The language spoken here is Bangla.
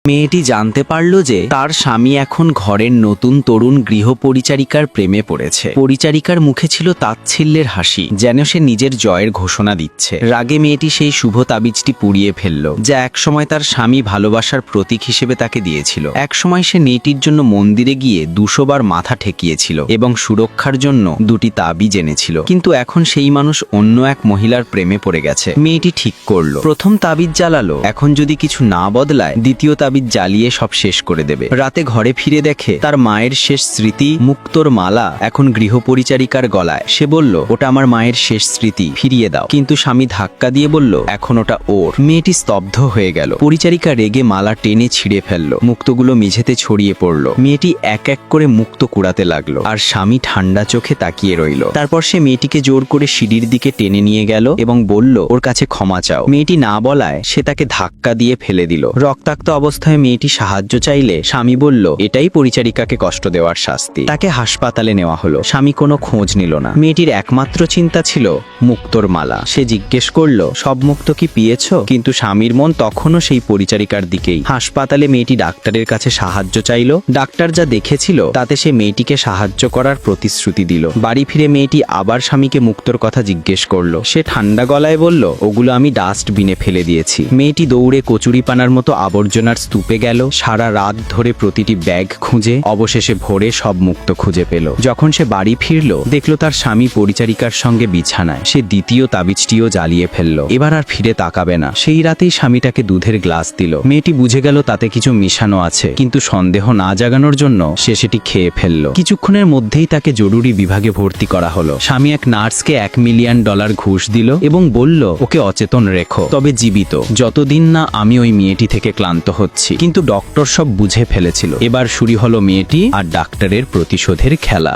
মেয়েটি জানতে পারল যে তার স্বামী এখন ঘরের নতুন তরুণ গৃহপরিচারিকার প্রেমে পড়েছে। পরিচারিকার মুখে ছিল তাচ্ছিল্যের হাসি, যেন সে নিজের জয়ের ঘোষণা দিচ্ছে। রাগে মেয়েটি সেই শুভ তাবিজটি পুড়িয়ে ফেলল, যা একসময় তার স্বামী ভালোবাসার প্রতীক হিসেবে তাকে দিয়েছিল। একসময় সে মেয়েটির জন্য মন্দিরে গিয়ে 200 বার মাথা ঠেকিয়েছিল এবং সুরক্ষার জন্য 2টি তাবিজ এনেছিল। কিন্তু এখন সেই মানুষ অন্য এক মহিলার প্রেমে পড়ে গেছে। মেয়েটি ঠিক করলো, প্রথম তাবিজ জ্বালালো, এখন যদি কিছু না বদলায় দ্বিতীয় তাবিজ জ্বালিয়ে সব শেষ করে দেবে। রাতে ঘরে ফিরে দেখে তার মায়ের শেষ স্মৃতি, মুক্তোর মালা এখন গৃহপরিচারিকার গলায়। সে বলল, ওটা আমার মায়ের শেষ স্মৃতি, ফিরিয়ে দাও। কিন্তু স্বামী ধাক্কা দিয়ে বলল, এখন ওটা ওর। মেয়েটি স্তব্ধ হয়ে গেল। পরিচারিকা রেগে মালা টেনে ছিঁড়ে ফেলল, মুক্তোগুলো মেঝেতে ছড়িয়ে পড়ল। মেয়েটি এক এক করে মুক্তো কুড়াতে লাগলো, আর স্বামী ঠান্ডা চোখে তাকিয়ে রইল। তারপর সে মেয়েটিকে জোর করে সিঁড়ির দিকে টেনে নিয়ে গেল এবং বলল, ওর কাছে ক্ষমা চাও। মেয়েটি না বলায় সে তাকে ধাক্কা দিয়ে ফেলে দিল। রক্তাক্ত অবস্থায় মেয়েটি সাহায্য চাইলে স্বামী বলল, এটাই পরিচারিকাকে কষ্ট দেওয়ার শাস্তি। তাকে হাসপাতালে নেওয়া হলো। স্বামী কোনো খোঁজ নিল না। মেয়েটির একমাত্র চিন্তা ছিল মুক্তোর মালা। সে জিজ্ঞেস করল, সব মুক্তো কি পেয়েছ? কিন্তু স্বামীর মন তখনও সেই পরিচারিকার দিকেই। হাসপাতালে মেয়েটি ডাক্তারের কাছে সাহায্য চাইল। ডাক্তার যা দেখেছিল তাতে সে মেয়েটিকে সাহায্য করার প্রতিশ্রুতি দিল। বাড়ি ফিরে মেয়েটি আবার স্বামীকে মুক্তোর কথা জিজ্ঞেস করলো। সে ঠান্ডা গলায় বলল, ওগুলো আমি ডাস্টবিনে ফেলে দিয়েছি। মেয়েটি দৌড়ে কচুরিপানার মতো আবর্জনার স্তূপে গেল। সারা রাত ধরে প্রতিটি ব্যাগ খুঁজে অবশেষে ভোরে সব মুক্তো খুঁজে পেল। যখন সে বাড়ি ফিরল, দেখলো তার স্বামী পরিচারিকার সঙ্গে বিছানায়। সে দ্বিতীয় তাবিজটিও জ্বালিয়ে ফেলল। এবার আর ফিরে তাকাবে না। সেই রাতেই স্বামীটাকে দুধের গ্লাস দিল। মেয়েটি বুঝে গেল তাতে কিছু মিশানো আছে, কিন্তু সন্দেহ না জাগানোর জন্য সে সেটি খেয়ে ফেলল। কিছুক্ষণের মধ্যেই তাকে জরুরি বিভাগে ভর্তি করা হলো। স্বামী এক নার্সকে $1 মিলিয়ন ঘুষ দিল এবং বলল, ওকে অচেতন রেখো, তবে জীবিত, যতদিন না আমি ওই মেয়েটি থেকে ক্লান্ত হচ্ছি। কিন্তু ডক্টর সব বুঝে ফেলেছিল। এবার শুরু হলো মেয়েটি আর ডাক্তারের প্রতিশোধের খেলা।